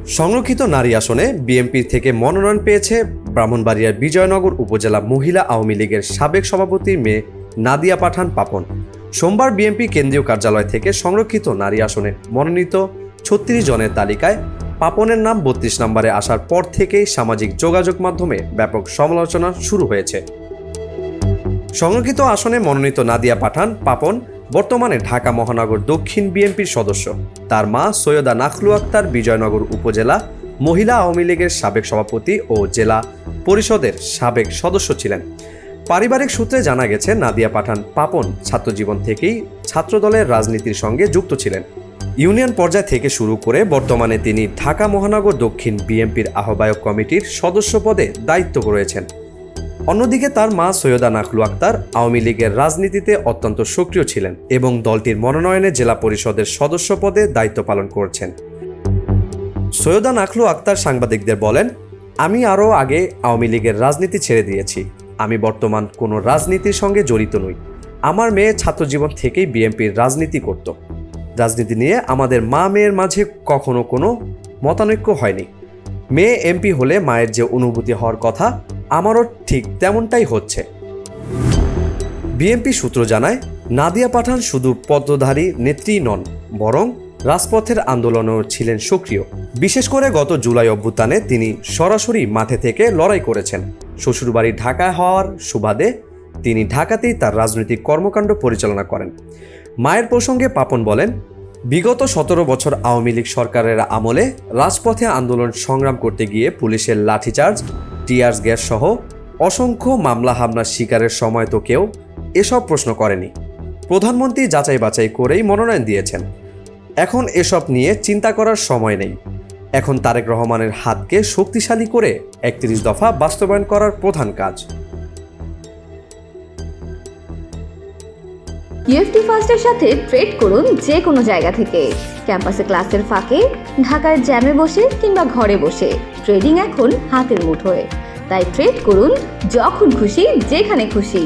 সংরক্ষিত নারী আসনে বিএনপি থেকে মনোনয়ন পেয়েছে ব্রাহ্মণবাড়িয়ার বিজয়নগর উপজেলা মহিলা আওয়ামী লীগের সাবেক সভাপতির মেয়ে নাদিয়া পাঠান পাপন। সোমবার বিএনপি কেন্দ্রীয় কার্যালয় থেকে সংরক্ষিত নারী আসনে মনোনীত ৩৬ জনের তালিকায় পাপনের নাম ৩২ নম্বরে আসার পর থেকেই সামাজিক যোগাযোগ মাধ্যমে ব্যাপক সমালোচনা শুরু হয়েছে। সংরক্ষিত আসনে মনোনীত নাদিয়া পাঠান পাপন বর্তমানে ঢাকা মহানগর দক্ষিণ বিএনপির সদস্য। তার মা সৈয়দা নাখলু আক্তার বিজয়নগর উপজেলা মহিলা আওয়ামী লীগের সাবেক সভাপতি ও জেলা পরিষদের সাবেক সদস্য ছিলেন। পারিবারিক সূত্রে জানা গেছে, নাদিয়া পাঠান পাপন ছাত্রজীবন থেকেই ছাত্রদলের রাজনীতির সঙ্গে যুক্ত ছিলেন। ইউনিয়ন পর্যায় থেকে শুরু করে বর্তমানে তিনি ঢাকা মহানগর দক্ষিণ বিএনপির আহ্বায়ক কমিটির সদস্য পদে দায়িত্ব রয়েছেন। অন্যদিকে তার মা সৈয়দা নাখলু আক্তার আওয়ামী লীগের রাজনীতিতে অত্যন্ত সক্রিয় ছিলেন এবং দলটির মনোনয়নে জেলা পরিষদের সদস্য পদে দায়িত্ব পালন করছেন। সৈয়দা নাখলু আক্তার সাংবাদিকদের বলেন, আমি আরও আগে আওয়ামী লীগের রাজনীতি ছেড়ে দিয়েছি। আমি বর্তমান কোনো রাজনীতির সঙ্গে জড়িত নই। আমার মেয়ে ছাত্রজীবন থেকেই বিএনপির রাজনীতি করত। রাজনীতি নিয়ে আমাদের মা মেয়ের মাঝে কখনো কোনো মতানৈক্য হয়নি। মেয়ে এমপি হলে মায়ের যে অনুভূতি হওয়ার কথা, আমারও ঠিক তেমনটাই হচ্ছে। বিএনপি সূত্র জানায়, নাদিয়া পাঠান শুধু পদধারী নেত্রী নন, বরং রাজপথের আন্দোলনেও ছিলেন সক্রিয়। বিশেষ করে গত জুলাই অভ্যুত্থানে তিনি সরাসরি মাঠে থেকে লড়াই করেছেন। শ্বশুরবাড়ি ঢাকায় হওয়ার সুবাদে তিনি ঢাকাতেই তার রাজনৈতিক কর্মকাণ্ড পরিচালনা করেন। মায়ের প্রসঙ্গে পাপন বলেন, বিগত ১৭ বছর আওয়ামী লীগ সরকারের আমলে রাজপথে আন্দোলন সংগ্রাম করতে গিয়ে পুলিশের লাঠিচার্জ, টিয়ার গ্যাস সহ অসংখ্য মামলা হামলার শিকারের সময় তো কেউ এসব প্রশ্ন করেনি। প্রধানমন্ত্রী যাচাই বাছাই করেই মনোনয়ন দিয়েছেন। এখন এসব নিয়ে চিন্তা করার সময় নেই। এখন তারেক রহমানের হাতকে শক্তিশালী করে ৩১ দফা বাস্তবায়ন করার প্রধান কাজ। ইউএফটি ফার্স্টের সাথে ট্রেড করুন যে কোনো জায়গা থেকে। ক্যাম্পাসে ক্লাসের ফাঁকে, ঢাকার জ্যামে বসে কিংবা ঘরে বসে ট্রেডিং এখন হাতের মুঠোয়। তাই ট্রেড করুন যখন খুশি, যেখানে খুশি।